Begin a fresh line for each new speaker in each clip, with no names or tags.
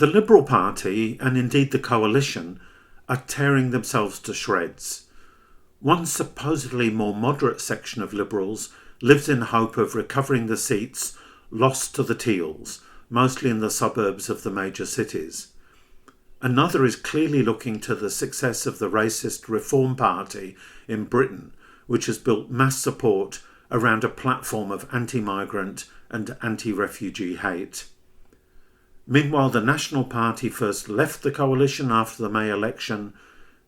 The Liberal Party, and indeed the coalition, are tearing themselves to shreds. One supposedly more moderate section of Liberals lives in hope of recovering the seats lost to the Teals, mostly in the suburbs of the major cities. Another is clearly looking to the success of the racist Reform Party in Britain, which has built mass support around a platform of anti-migrant and anti-refugee hate. Meanwhile, the National Party first left the coalition after the May election,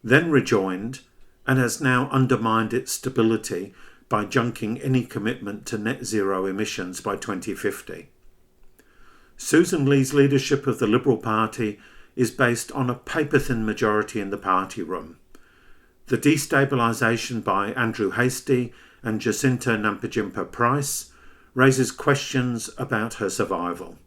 then rejoined, and has now undermined its stability by junking any commitment to net zero emissions by 2050. Susan Lee's leadership of the Liberal Party is based on a paper-thin majority in the party room. The destabilisation by Andrew Hastie and Jacinta Nampijinpa Price raises questions about her survival.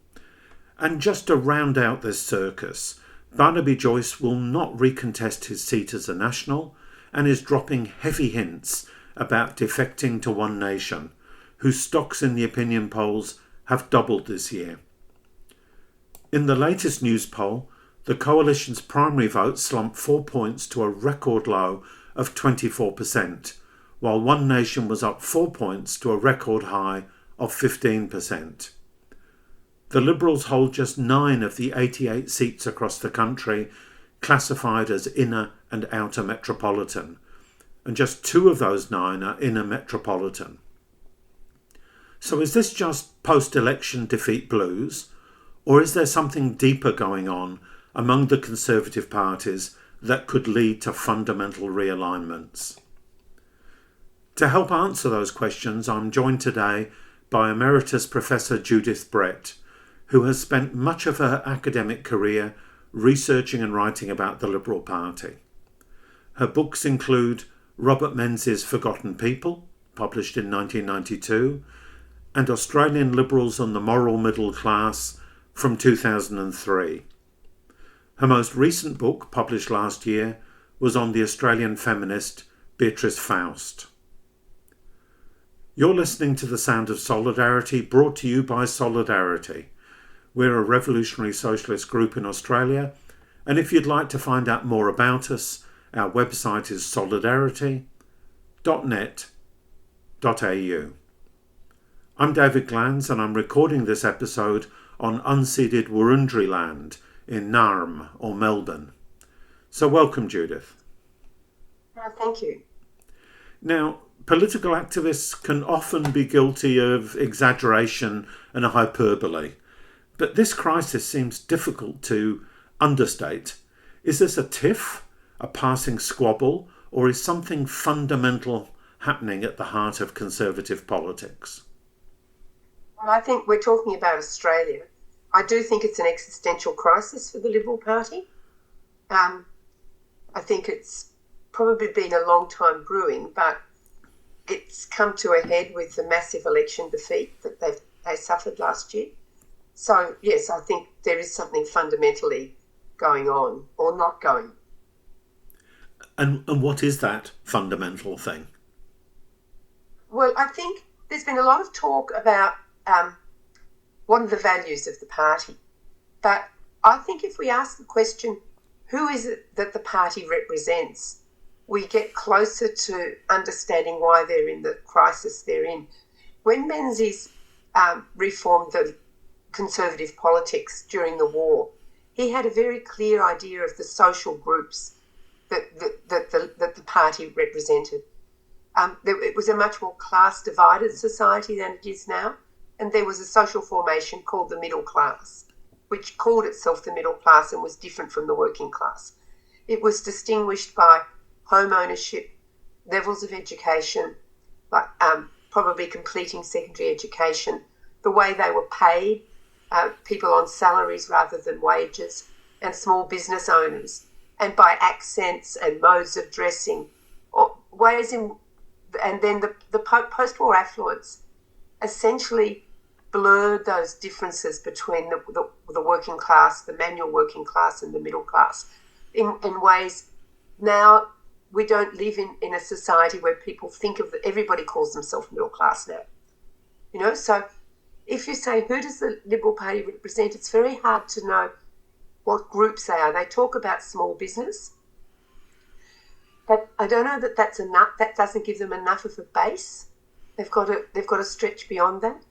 And just to round out this circus, Barnaby Joyce will not recontest his seat as a National and is dropping heavy hints about defecting to One Nation, whose stocks in the opinion polls have doubled this year. In the latest news poll, the coalition's primary vote slumped 4 points to a record low of 24%, while One Nation was up 4 points to a record high of 15%. The Liberals hold just 9 of the 88 seats across the country classified as inner and outer metropolitan, and just 2 of those 9 are inner metropolitan. So is this just post-election defeat blues, or is there something deeper going on among the Conservative parties that could lead to fundamental realignments? To help answer those questions, I'm joined today by Emeritus Professor Judith Brett, who has spent much of her academic career researching and writing about the Liberal Party. Her books include Robert Menzies Forgotten People, published in 1992, and Australian Liberals and the Moral Middle Class from 2003. Her most recent book, published last year, was on the Australian feminist Beatrice Faust. You're listening to The Sound of Solidarity, brought to you by Solidarity. We're a revolutionary socialist group in Australia, and if you'd like to find out more about us, our website is solidarity.net.au. I'm David Glanz, and I'm recording this episode on unceded Wurundjeri land in Naarm or Melbourne. So welcome, Judith.
Thank you.
Now, political activists can often be guilty of exaggeration and hyperbole, but this crisis seems difficult to understate. Is this a tiff, a passing squabble, or is something fundamental happening at the heart of Conservative politics?
Well, I think we're talking about Australia. I do think it's an existential crisis for the Liberal Party. I think it's probably been a long time brewing, but it's come to a head with the massive election defeat that they suffered last year. So, yes, I think there is something fundamentally going on or not going.
And what is that fundamental thing?
Well, I think there's been a lot of talk about what are the values of the party. But I think if we ask the question, who is it that the party represents, we get closer to understanding why they're in the crisis they're in. When Menzies reformed the Conservative politics during the war, he had a very clear idea of the social groups that the party represented. It was a much more class-divided society than it is now, and there was a social formation called the middle class, which called itself the middle class and was different from the working class. It was distinguished by home ownership, levels of education, like probably completing secondary education, the way they were paid, people on salaries rather than wages, and small business owners, and by accents and modes of dressing, and then the post-war affluence essentially blurred those differences between the working class, the manual working class, and the middle class in ways. Now we don't live in a society where people think of everybody calls themselves middle class now. So if you say, who does the Liberal Party represent, it's very hard to know what groups they are. They talk about small business, but I don't know that that's enough. That doesn't give them enough of a base. They've got to stretch beyond that.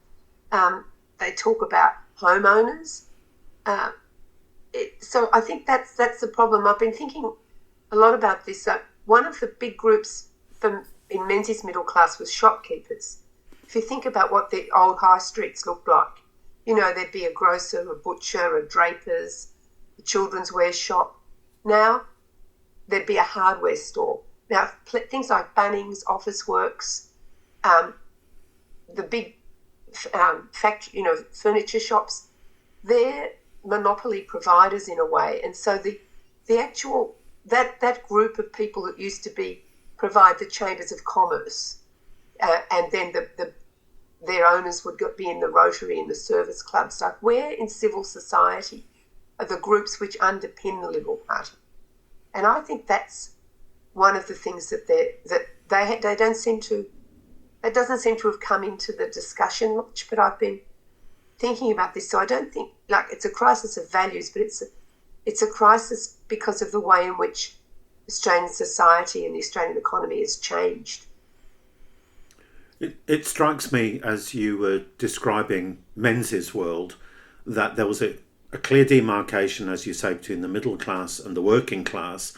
They talk about homeowners. So I think that's the problem. I've been thinking a lot about this. One of the big groups in Menzies middle class was shopkeepers. If you think about what the old high streets looked like, there'd be a grocer, a butcher, a draper's, a children's wear shop. Now there'd be a hardware store. Now things like Bunnings, Officeworks, the big factory, furniture shops, they're monopoly providers in a way. And so the actual that group of people that used to provide the chambers of commerce, and then their owners would be in the Rotary and the service club stuff. Where in civil society are the groups which underpin the Liberal Party? And I think that's one of the things that they don't seem to. It doesn't seem to have come into the discussion much. But I've been thinking about this, so I don't think it's a crisis of values, but it's a crisis because of the way in which Australian society and the Australian economy has changed.
It strikes me, as you were describing Menzies' world, that there was a clear demarcation, as you say, between the middle class and the working class,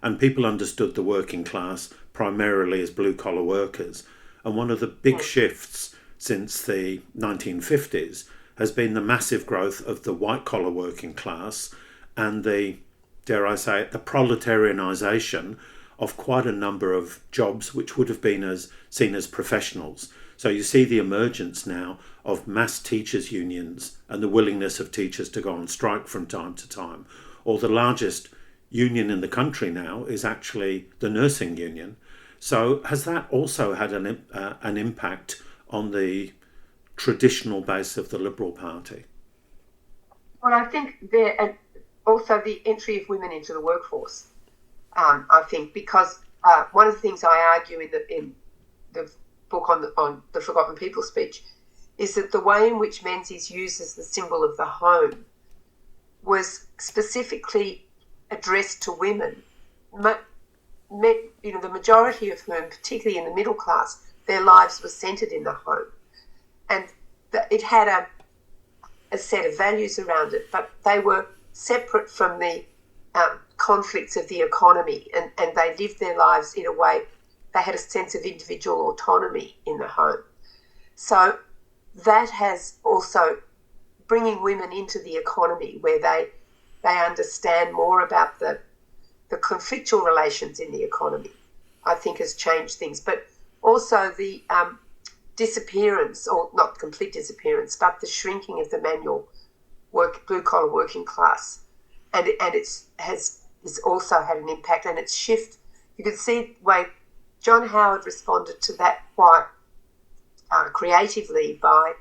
and people understood the working class primarily as blue-collar workers. And one of the big shifts since the 1950s has been the massive growth of the white-collar working class and the, dare I say it, the proletarianisation of quite a number of jobs which would have been seen as professionals. So you see the emergence now of mass teachers' unions and the willingness of teachers to go on strike from time to time. Or the largest union in the country now is actually the nursing union. So has that also had an impact on the traditional base of the Liberal Party?
Well, I think also the entry of women into the workforce. I think because one of the things I argue in the book on the Forgotten People speech is that the way in which Menzies uses the symbol of the home was specifically addressed to women. The majority of whom, particularly in the middle class, their lives were centred in the home, and it had a set of values around it, but they were separate from the conflicts of the economy, and they lived their lives in a way. They had a sense of individual autonomy in the home. So that has also bringing women into the economy where they understand more about the conflictual relations in the economy, I think has changed things. But also the disappearance, or not complete disappearance, but the shrinking of the manual blue-collar working class. And has also had an impact, and its shift. You could see the way John Howard responded to that quite creatively by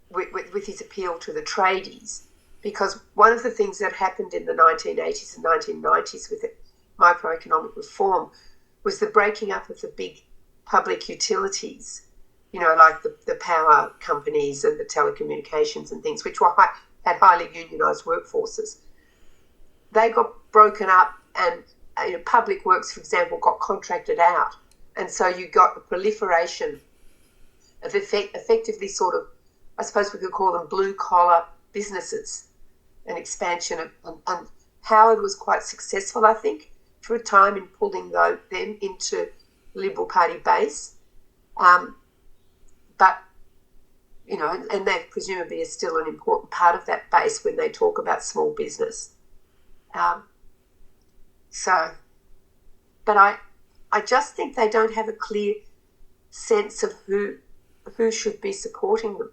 with his appeal to the tradies, because one of the things that happened in the 1980s and 1990s with microeconomic reform was the breaking up of the big public utilities, like the power companies and the telecommunications and things, which had highly unionised workforces. They got broken up, and public works, for example, got contracted out. And so you got a proliferation of effectively sort of, I suppose we could call them blue-collar businesses, an expansion of, and Howard was quite successful, I think, for a time in pulling them into Liberal Party base. But, and they presumably are still an important part of that base when they talk about small business. But I just think they don't have a clear sense of who should be supporting them,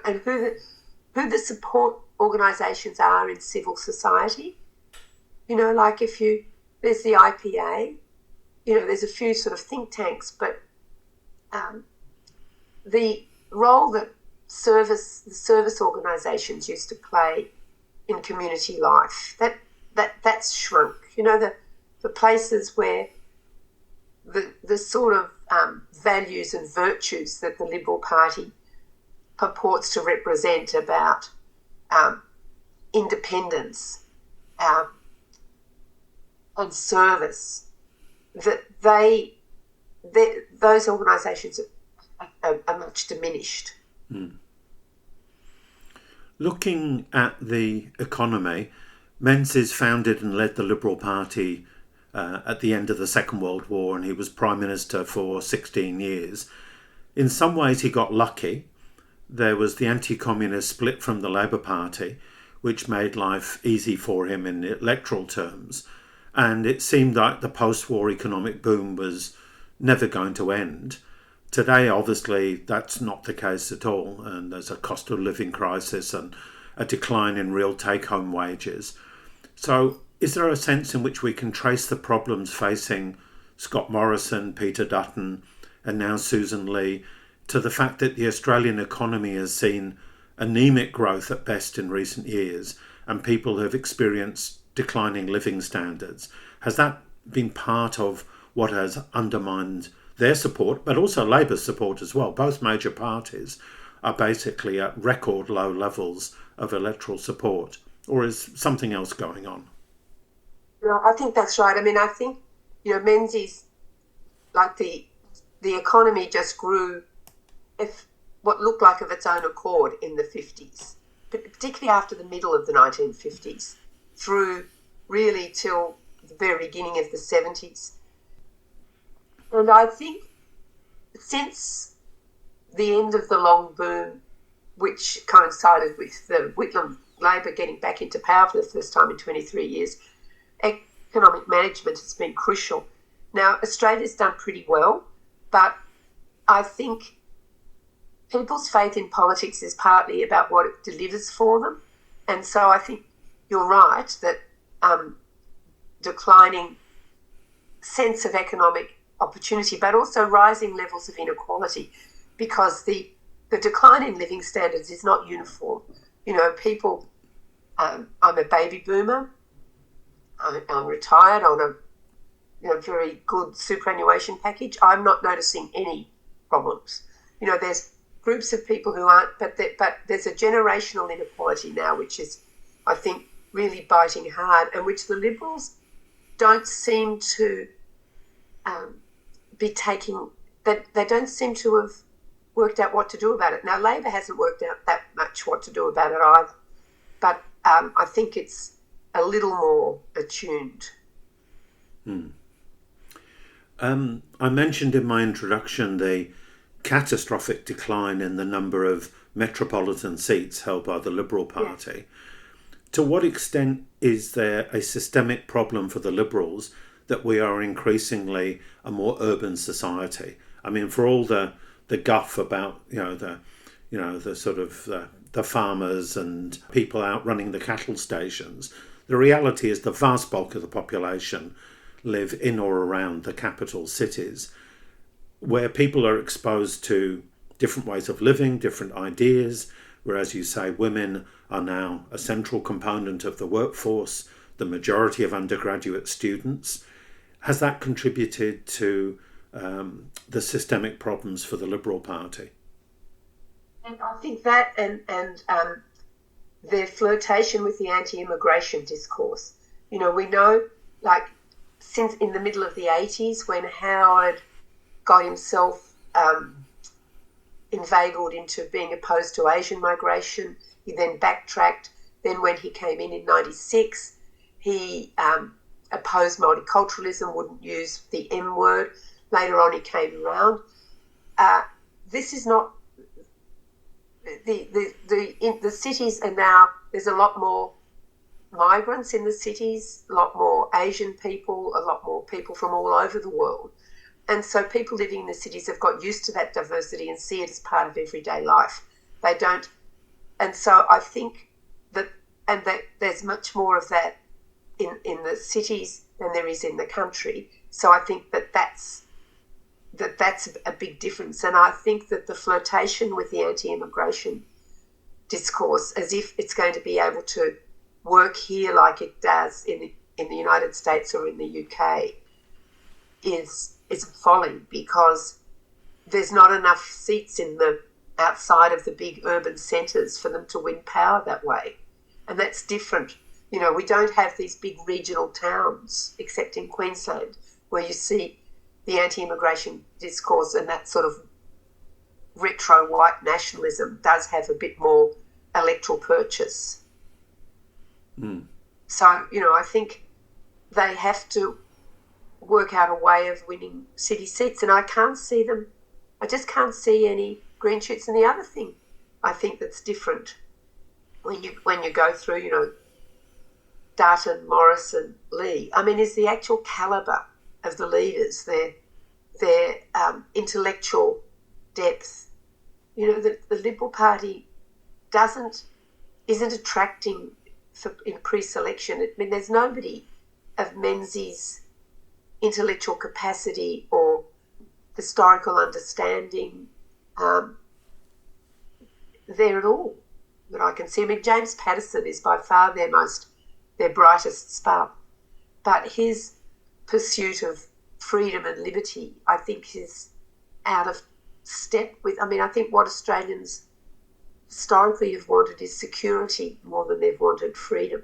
and who the support organisations are in civil society. Like there's the IPA, there's a few sort of think tanks, but the role that the service organisations used to play in community life, that's shrunk. The places where the sort of values and virtues that the Liberal Party purports to represent about independence and service, that those organisations are much diminished.
Mm. Looking at the economy, Menzies founded and led the Liberal Party at the end of the Second World War, and he was Prime Minister for 16 years. In some ways he got lucky. There was the anti-communist split from the Labour Party, which made life easy for him in electoral terms. And it seemed like the post-war economic boom was never going to end. Today, obviously, that's not the case at all. And there's a cost of living crisis and a decline in real take-home wages. So is there a sense in which we can trace the problems facing Scott Morrison, Peter Dutton, and now Susan Lee to the fact that the Australian economy has seen anemic growth at best in recent years and people have experienced declining living standards? Has that been part of what has undermined their support, but also Labour's support as well? Both major parties are basically at record low levels of electoral support. Or is something else going on?
No, I think that's right. I mean, I think, Menzies, like the economy just grew what looked like of its own accord in the 50s, particularly after the middle of the 1950s, through really till the very beginning of the 70s. And I think since the end of the long boom, which coincided with the Whitlam Labor getting back into power for the first time in 23 years, economic management has been crucial. Now, Australia's done pretty well, but I think people's faith in politics is partly about what it delivers for them. And so I think you're right that declining sense of economic opportunity, but also rising levels of inequality, because the decline in living standards is not uniform. People, I'm a baby boomer, I'm retired on a very good superannuation package. I'm not noticing any problems. There's groups of people who aren't, but there's a generational inequality now, which is, I think, really biting hard, and which the Liberals don't seem to be taking, that they don't seem to have worked out what to do about it. Now, Labor hasn't worked out that much what to do about it either, but I think it's a little more attuned.
I mentioned in my introduction the catastrophic decline in the number of metropolitan seats held by the Liberal Party. Yeah. To what extent is there a systemic problem for the Liberals that we are increasingly a more urban society? I mean, for all the guff about the sort of the farmers and people out running the cattle stations, the reality is the vast bulk of the population live in or around the capital cities, where people are exposed to different ways of living, different ideas, where, as you say, women are now a central component of the workforce, the majority of undergraduate students. Has that contributed to the systemic problems for the Liberal Party?
And I think that and their flirtation with the anti-immigration discourse. We know, like, since in the middle of the 80s, when Howard got himself inveigled into being opposed to Asian migration, he then backtracked. Then when he came in 96, he opposed multiculturalism, wouldn't use the M word. Later on, he came around. This is not the cities are now. There's a lot more migrants in the cities, a lot more Asian people, a lot more people from all over the world, and so people living in the cities have got used to that diversity and see it as part of everyday life. They don't, and so I think that there's much more of that in the cities than there is in the country. So I think that's a big difference. And I think that the flirtation with the anti-immigration discourse, as if it's going to be able to work here like it does in the United States or in the UK, is folly, because there's not enough seats in the outside of the big urban centres for them to win power that way. And that's different. You know, we don't have these big regional towns, except in Queensland, where you see the anti-immigration discourse and that sort of retro white nationalism does have a bit more electoral purchase. So, you know, I think they have to work out a way of winning city seats, and I just can't see any green shoots. And the other thing I think that's different when you go through, you know, Dutton, Morrison, Lee, I mean, is the actual calibre of the leaders, their intellectual depth. You know, the Liberal Party isn't attracting in pre-selection. I mean, there's nobody of Menzies' intellectual capacity or historical understanding there at all that I can see. I mean, James Paterson is by far their brightest spark, but his pursuit of freedom and liberty, I think, is out of step with, I mean, I think what Australians historically have wanted is security more than they've wanted freedom.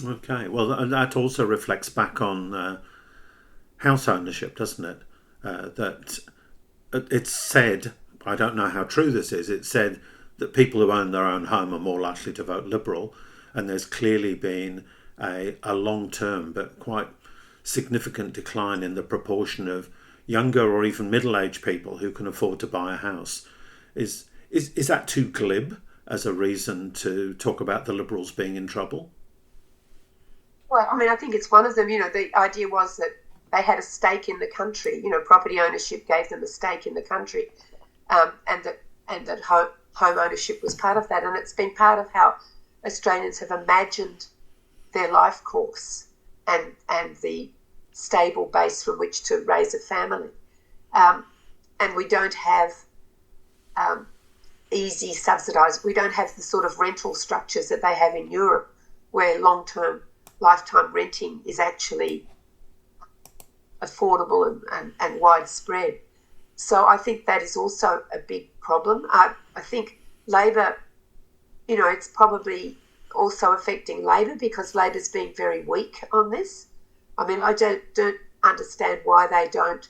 Okay, well, that also reflects back on house ownership, doesn't it? That it's said, I don't know how true this is, it's said that people who own their own home are more likely to vote Liberal, and there's clearly been a long-term but quite significant decline in the proportion of younger or even middle-aged people who can afford to buy a house. Is that too glib as a reason to talk about the Liberals being in trouble?
Well, I mean, I think it's one of them. You know, the idea was that they had a stake in the country. You know, property ownership gave them a stake in the country, and that home ownership was part of that. And it's been part of how Australians have imagined their life course and the stable base from which to raise a family. And we don't have easy subsidised. We don't have the sort of rental structures that they have in Europe, where long-term lifetime renting is actually affordable and widespread. So I think that is also a big problem. I think Labor, you know, it's probably also affecting Labor because Labor's been very weak on this. I mean, I don't understand why they don't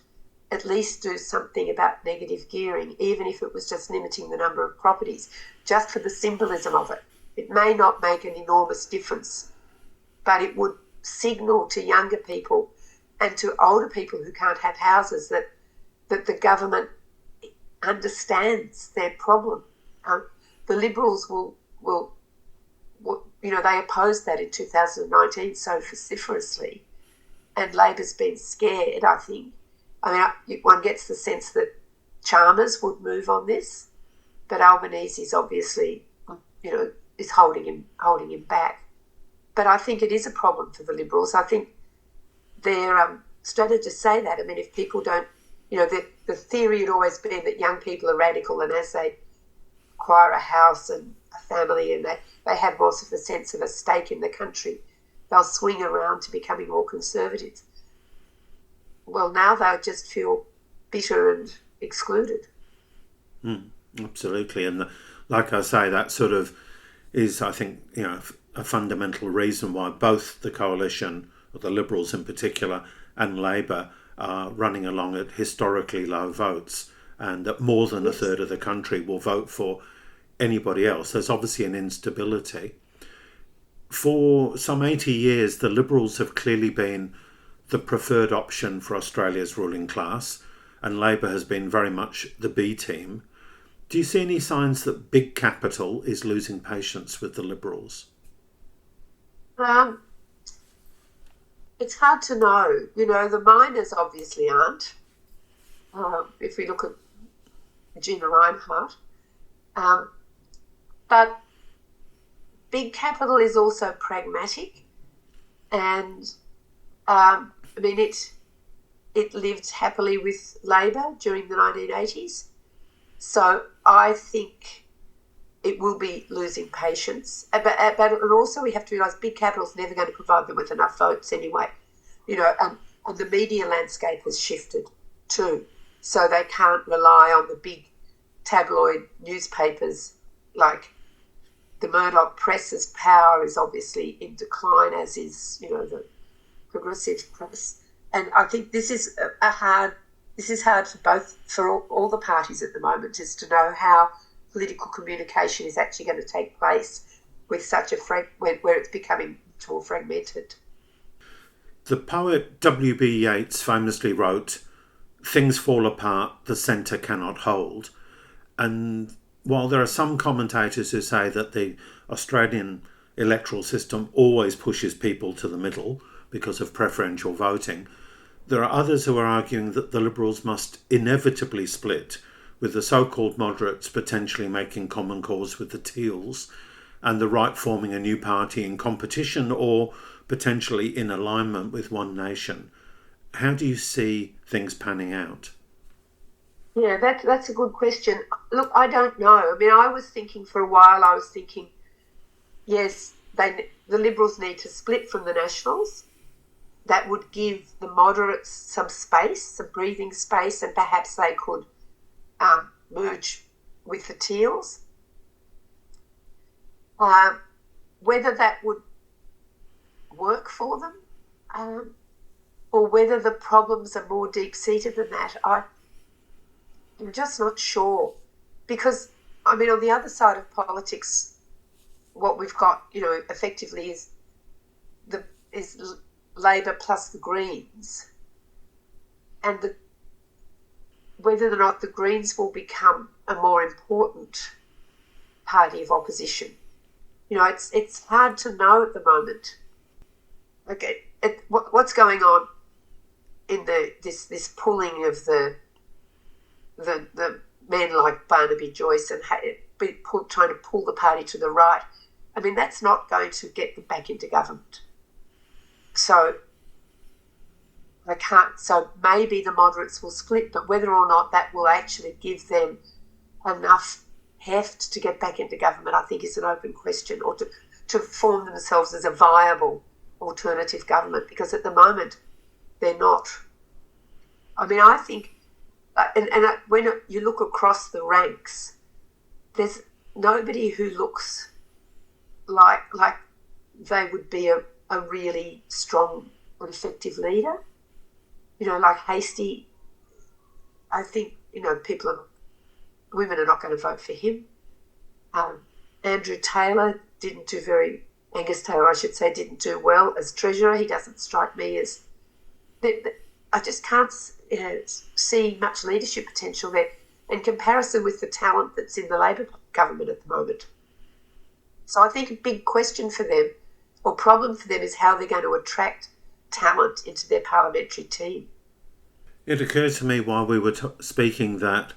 at least do something about negative gearing, even if it was just limiting the number of properties, just for the symbolism of it. It may not make an enormous difference, but it would signal to younger people and to older people who can't have houses that the government understands their problem. The Liberals will, you know, they opposed that in 2019 so vociferously, and Labor's been scared, I think. I mean, one gets the sense that Chalmers would move on this, but Albanese is obviously, you know, is holding him back. But I think it is a problem for the Liberals. I think their strategists say that. I mean, if people don't, you know, the theory had always been that young people are radical, and as they acquire a house and a family and they have more of a sense of a stake in the country, they'll swing around to becoming more conservative. Well, now they'll just feel bitter and excluded.
Absolutely. And like I say, that sort of is, I think, you know, a fundamental reason why both the coalition, or the Liberals in particular, and Labor are running along at historically low votes, and that more than a third of the country will vote for anybody else. There's obviously an instability. For some 80 years, the Liberals have clearly been the preferred option for Australia's ruling class, and Labor has been very much the B team. Do you see any signs that big capital is losing patience with the Liberals?
It's hard to know. You know, the miners obviously aren't. If we look at Gina Reinhardt. But big capital is also pragmatic, and I mean, it lived happily with Labor during the 1980s. So I think it will be losing patience. But and also we have to realise big capital's never going to provide them with enough votes anyway. You know, and the media landscape has shifted too. So they can't rely on the big tabloid newspapers like the Murdoch press's power is obviously in decline, as is, the progressive press. And I think this is hard for all the parties at the moment, is to know how political communication is actually going to take place with such where it's becoming more fragmented.
The poet W.B. Yeats famously wrote, "Things fall apart, the centre cannot hold." And while there are some commentators who say that the Australian electoral system always pushes people to the middle because of preferential voting, there are others who are arguing that the Liberals must inevitably split, with the so-called moderates potentially making common cause with the Teals, and the right forming a new party in competition or potentially in alignment with One Nation. How do you see things panning out?
Yeah, that's a good question. Look, I don't know. I mean, I was thinking for a while, yes, the Liberals need to split from the Nationals. That would give the moderates some space, some breathing space, and perhaps they could merge with the Teals. Whether that would work for them, or whether the problems are more deep-seated than that, I'm just not sure. Because, I mean, on the other side of politics, what we've got, effectively is Labor plus the Greens, and whether or not the Greens will become a more important party of opposition. It's hard to know at the moment. Okay, what's going on in this pulling of the men like Barnaby Joyce and trying to pull the party to the right. I mean, that's not going to get them back into government. So maybe the moderates will split, but whether or not that will actually give them enough heft to get back into government, I think is an open question, or to form themselves as a viable alternative government, because at the moment they're not. I mean, I think, when you look across the ranks, there's nobody who looks like they would be a really strong and effective leader. Like Hastie, I think, women are not going to vote for him. Andrew Taylor Angus Taylor, I should say, didn't do well as Treasurer. He doesn't strike me as... I just can't see much leadership potential there in comparison with the talent that's in the Labor government at the moment. So I think a big question for them, or problem for them, is how they're going to attract talent into their parliamentary team.
It occurred to me while we were speaking that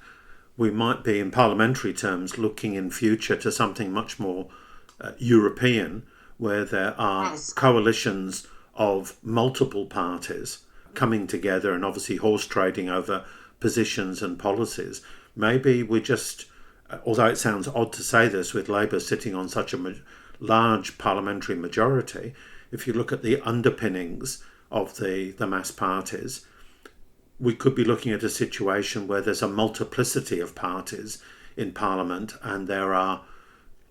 we might be, in parliamentary terms, looking in future to something much more European, where there are coalitions of multiple parties coming together and obviously horse trading over positions and policies. Maybe we just, although it sounds odd to say this with Labor sitting on such a large parliamentary majority, if you look at the underpinnings of the mass parties, we could be looking at a situation where there's a multiplicity of parties in Parliament, and there are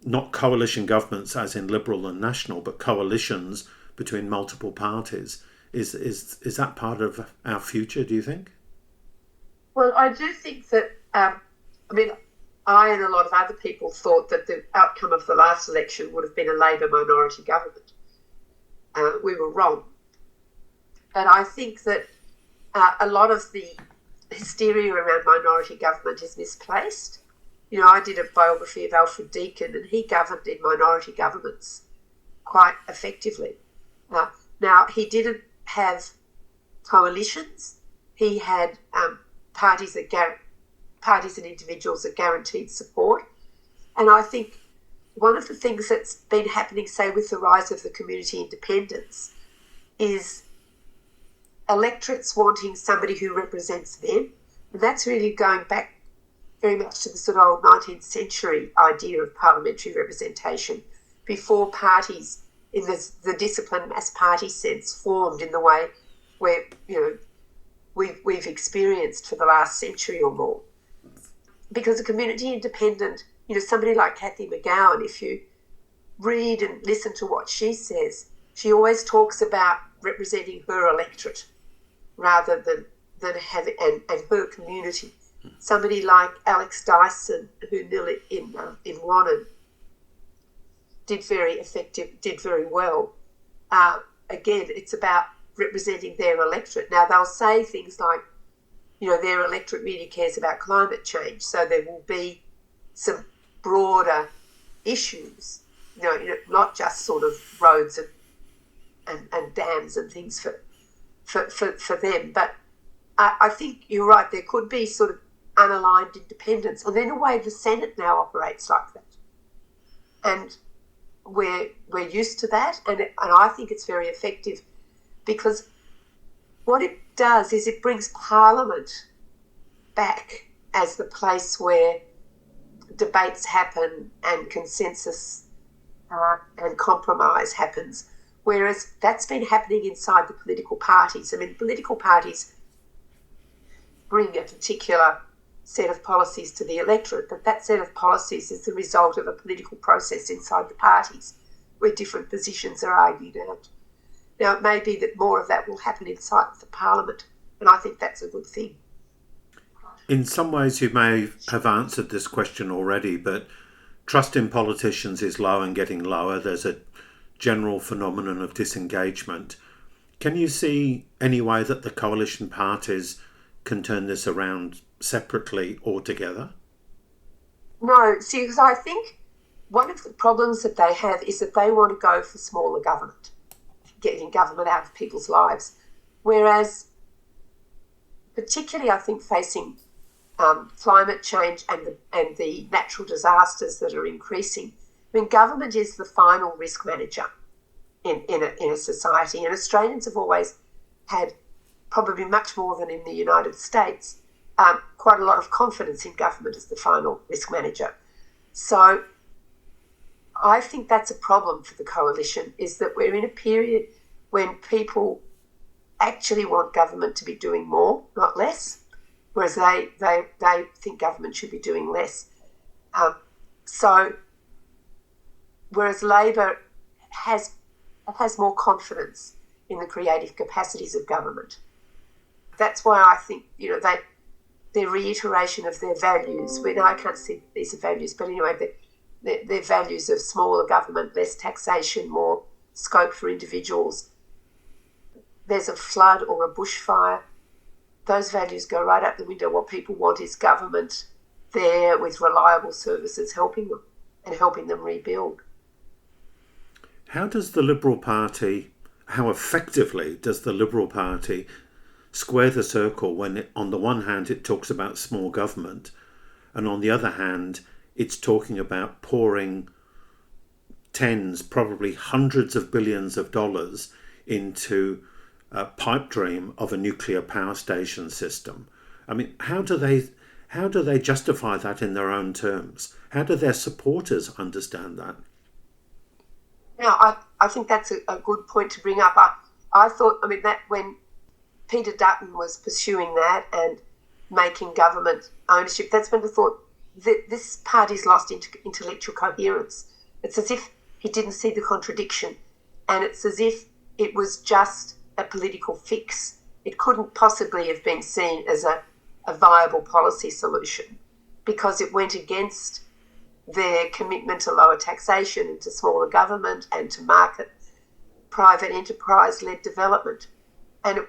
not coalition governments as in Liberal and National, but coalitions between multiple parties. Is that part of our future, do you think?
Well, I do think that, I and a lot of other people thought that the outcome of the last election would have been a Labor minority government. We were wrong. And I think that a lot of the hysteria around minority government is misplaced. I did a biography of Alfred Deakin, and he governed in minority governments quite effectively. Now, he didn't have coalitions. He had parties and individuals that guaranteed support. And I think one of the things that's been happening, say, with the rise of the community independents, is electorates wanting somebody who represents them. And that's really going back very much to the sort of old 19th century idea of parliamentary representation, before parties in the disciplined mass party sense formed in the way where, we've experienced for the last century or more. Because a community independent, somebody like Cathy McGowan, if you read and listen to what she says, she always talks about representing her electorate rather than having and her community. Somebody like Alex Dyson, who nearly in Wannon did very well. Again, it's about representing their electorate. Now, they'll say things like, their electorate really cares about climate change, so there will be some broader issues, not just sort of roads and dams and things for them. But I think you're right, there could be sort of unaligned independence. And in a way, the Senate now operates like that. And we're used to that, and I think it's very effective, because what it does is it brings Parliament back as the place where debates happen and consensus and compromise happens, whereas that's been happening inside the political parties. I mean, political parties bring a particular set of policies to the electorate, but that set of policies is the result of a political process inside the parties where different positions are argued out. Now, it may be that more of that will happen inside the Parliament, and I think that's a good thing.
In some ways, you may have answered this question already, but trust in politicians is low and getting lower. There's a general phenomenon of disengagement. Can you see any way that the coalition parties can turn this around separately or together?
No, see, because I think one of the problems that they have is that they want to go for smaller government, getting government out of people's lives. Whereas, particularly I think facing climate change and the natural disasters that are increasing, I mean, government is the final risk manager in a society, and Australians have always had, probably much more than in the United States, quite a lot of confidence in government as the final risk manager. So I think that's a problem for the coalition, is that we're in a period when people actually want government to be doing more, not less, whereas they think government should be doing less. So whereas Labor has more confidence in the creative capacities of government. That's why I think, their reiteration of their values, I can't see these are values, but anyway, their values of smaller government, less taxation, more scope for individuals. There's a flood or a bushfire, those values go right out the window. What people want is government there with reliable services helping them and helping them rebuild.
How effectively does the Liberal Party square the circle when on the one hand it talks about small government and on the other hand it's talking about pouring tens, probably hundreds of billions of dollars into a pipe dream of a nuclear power station system? I mean, how do they justify that in their own terms? How do their supporters understand that?
Now, I think that's a good point to bring up. I thought, that when Peter Dutton was pursuing that and making government ownership, that's when I thought that this party's lost intellectual coherence. It's as if he didn't see the contradiction, and it's as if it was just a political fix. It couldn't possibly have been seen as a viable policy solution because it went against their commitment to lower taxation and to smaller government and to market private enterprise-led development. And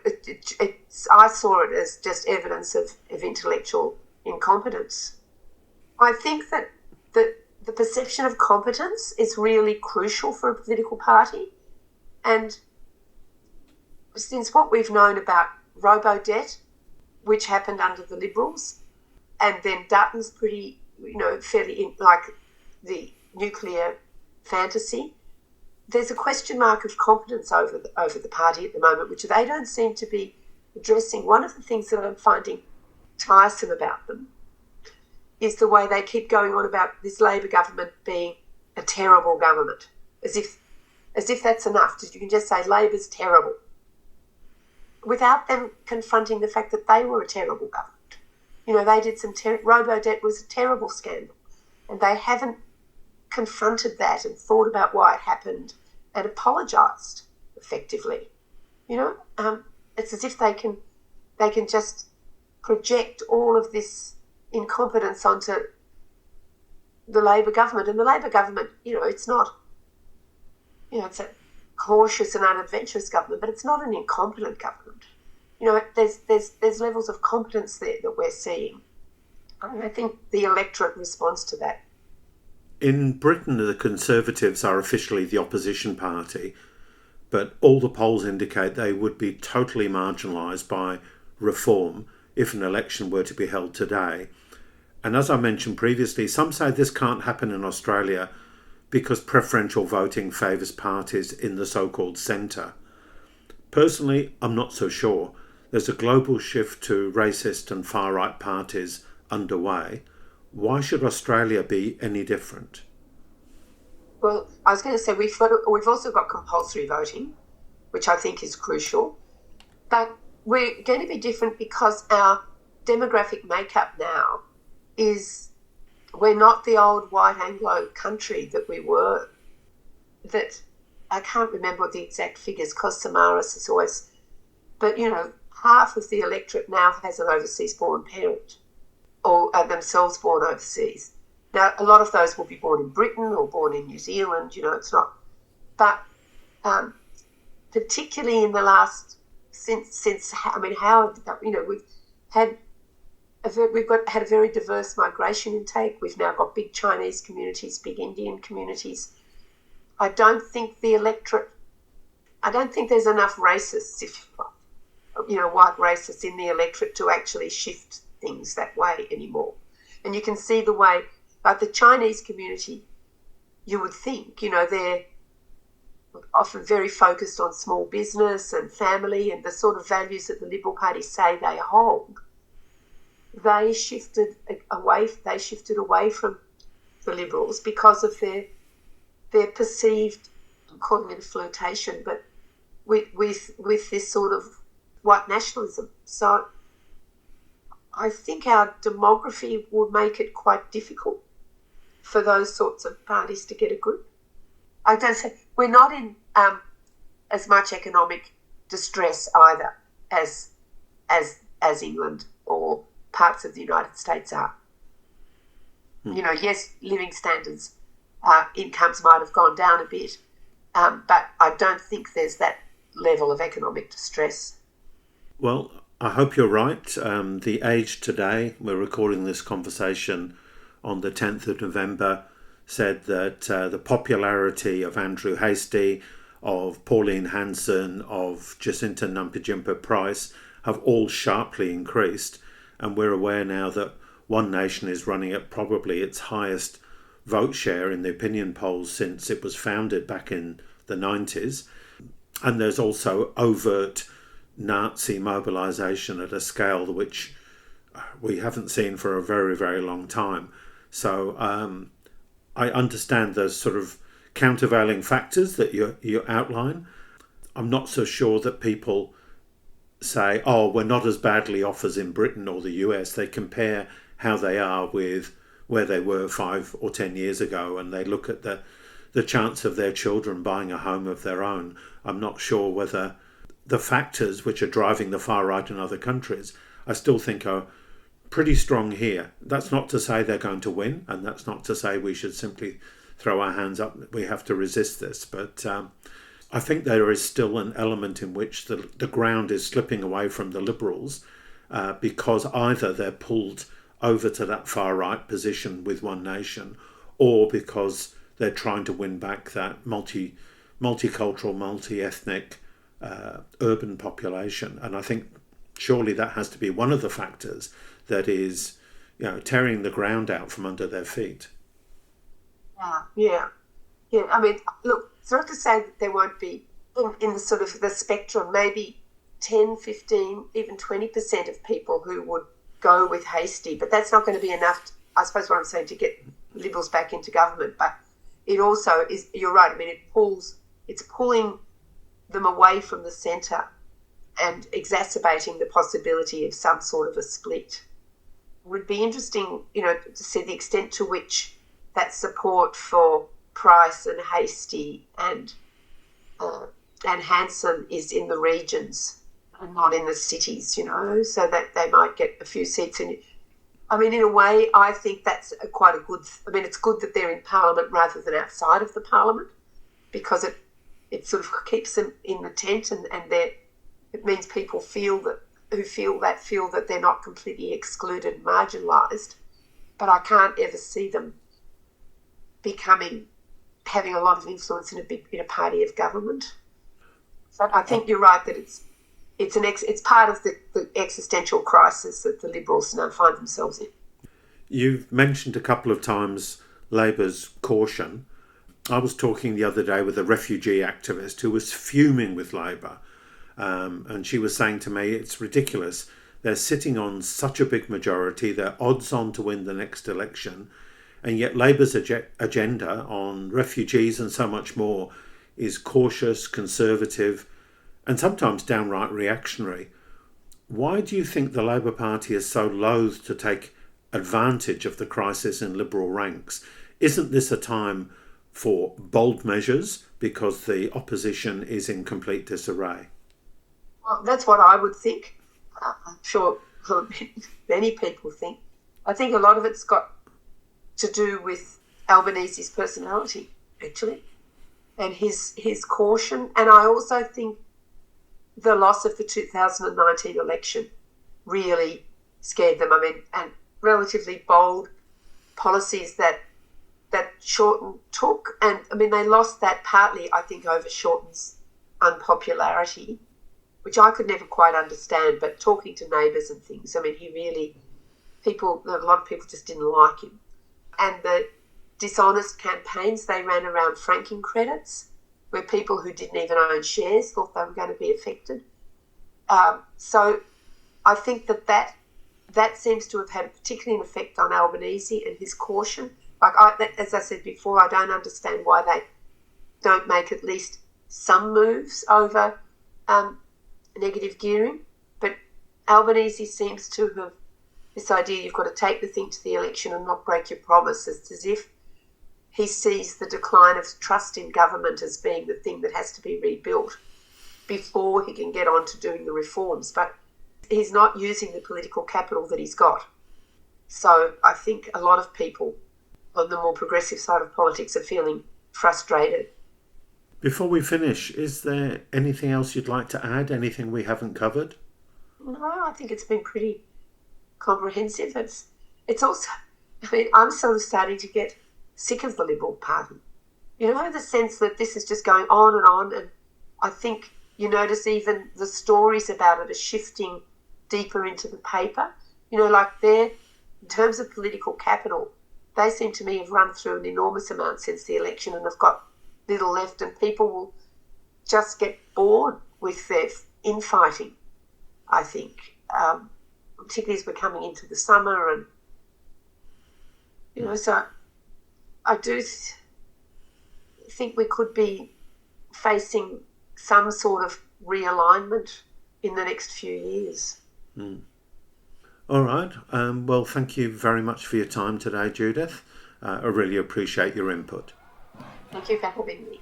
I saw it as just evidence of intellectual incompetence. I think that the perception of competence is really crucial for a political party. And since what we've known about robo-debt, which happened under the Liberals, and then Dutton's pretty, fairly like the nuclear fantasy, there's a question mark of competence over the party at the moment, which they don't seem to be addressing. One of the things that I'm finding tiresome about them is the way they keep going on about this Labor government being a terrible government, as if that's enough. You can just say Labor's terrible, without them confronting the fact that they were a terrible government. They did some robo-debt was a terrible scandal, and they haven't confronted that and thought about why it happened and apologised effectively. It's as if they can just project all of this incompetence onto the Labor government. And the Labor government, it's not, it's a cautious and unadventurous government, but it's not an incompetent government. There's levels of competence there that we're seeing. And I think the electorate responds to that.
In Britain, the Conservatives are officially the opposition party, but all the polls indicate they would be totally marginalised by reform if an election were to be held today. And as I mentioned previously, some say this can't happen in Australia because preferential voting favours parties in the so-called centre. Personally, I'm not so sure. There's a global shift to racist and far-right parties underway. Why should Australia be any different?
Well, I was going to say we've also got compulsory voting, which I think is crucial. But we're going to be different because our demographic makeup now is we're not the old white Anglo country that we were. That I can't remember what the exact figures, because Samaras is always... But, half of the electorate now has an overseas-born parent or are themselves born overseas. Now, a lot of those will be born in Britain or born in New Zealand, it's not... But particularly in the last... Since how... we've had... had a very diverse migration intake. We've now got big Chinese communities, big Indian communities. I don't think there's enough racists, white racists in the electorate to actually shift things that way anymore. And you can see the way, like the Chinese community, you would think, they're often very focused on small business and family and the sort of values that the Liberal Party say they hold. They shifted away from the Liberals because of their perceived, I'm calling it a flirtation, but with this sort of white nationalism. So I think our demography would make it quite difficult for those sorts of parties to get a grip. I don't say we're not in as much economic distress either as England or parts of the United States are. Yes, living standards, incomes might have gone down a bit, but I don't think there's that level of economic distress.
Well, I hope you're right. The Age today, we're recording this conversation on the 10th of November, said that the popularity of Andrew Hastie, of Pauline Hanson, of Jacinta Nampijinpa Price have all sharply increased. And we're aware now that One Nation is running at probably its highest vote share in the opinion polls since it was founded back in the 90s. And there's also overt Nazi mobilisation at a scale which we haven't seen for a very, very long time. So I understand those sort of countervailing factors that you outline. I'm not so sure that people say, oh, we're not as badly off as in Britain or the US. They compare how they are with where they were 5 or 10 years ago, and they look at the chance of their children buying a home of their own. I'm not sure whether the factors which are driving the far right in other countries, I still think are pretty strong here. That's not to say they're going to win, and that's not to say we should simply throw our hands up. We have to resist this. But I think there is still an element in which the ground is slipping away from the Liberals because either they're pulled over to that far right position with One Nation, or because they're trying to win back that multicultural, multi-ethnic urban population. And I think surely that has to be one of the factors that is, tearing the ground out from under their feet.
Yeah. I mean, look, it's not to say that there won't be in the sort of the spectrum, maybe 10, 15, even 20% of people who would go with Hastie, but that's not going to be enough, I suppose what I'm saying, to get Liberals back into government. But it also is, you're right, I mean, it's pulling them away from the centre and exacerbating the possibility of some sort of a split. It would be interesting, to see the extent to which that support for Price and Hastie and Hanson is in the regions and not in the cities, so that they might get a few seats in. I mean, in a way, I think that's quite a good. I mean, it's good that they're in Parliament rather than outside of the Parliament, because it sort of keeps them in the tent, and it means people feel that they're not completely excluded and marginalised. But I can't ever see them having a lot of influence in a party of government. So I think you're right that it's part of the existential crisis that the Liberals now find themselves in.
You've mentioned a couple of times Labor's caution. I was talking the other day with a refugee activist who was fuming with Labor, and she was saying to me, it's ridiculous. They're sitting on such a big majority, they're odds on to win the next election, and yet Labor's agenda on refugees and so much more is cautious, conservative, and sometimes downright reactionary. Why do you think the Labour Party is so loath to take advantage of the crisis in Liberal ranks? Isn't this a time for bold measures because the opposition is in complete disarray?
Well, that's what I would think. I'm sure many people think. I think a lot of it's got to do with Albanese's personality, actually, and his caution. And I also think the loss of the 2019 election really scared them. I mean, and relatively bold policies that Shorten took. And, I mean, they lost that partly, I think, over Shorten's unpopularity, which I could never quite understand. But talking to neighbours and things, I mean, a lot of people just didn't like him. And the dishonest campaigns they ran around franking credits, where people who didn't even own shares thought they were going to be affected. So I think that seems to have had particularly an effect on Albanese and his caution. As I said before, I don't understand why they don't make at least some moves over negative gearing. But Albanese seems to have this idea you've got to take the thing to the election and not break your promise. It's as if he sees the decline of trust in government as being the thing that has to be rebuilt before he can get on to doing the reforms. But he's not using the political capital that he's got. So I think a lot of people on the more progressive side of politics are feeling frustrated.
Before we finish, is there anything else you'd like to add? Anything we haven't covered?
No, I think it's been pretty comprehensive. It's also, I mean, I'm sort of starting to get sick of the Liberal Party. The sense that this is just going on, and I think you notice even the stories about it are shifting deeper into the paper. In terms of political capital, they seem to me have run through an enormous amount since the election and have got little left, and people will just get bored with their infighting, I think, particularly as we're coming into the summer. And, so I do think we could be facing some sort of realignment in the next few years.
All right. Well, thank you very much for your time today, Judith. I really appreciate your input.
Thank you for having me.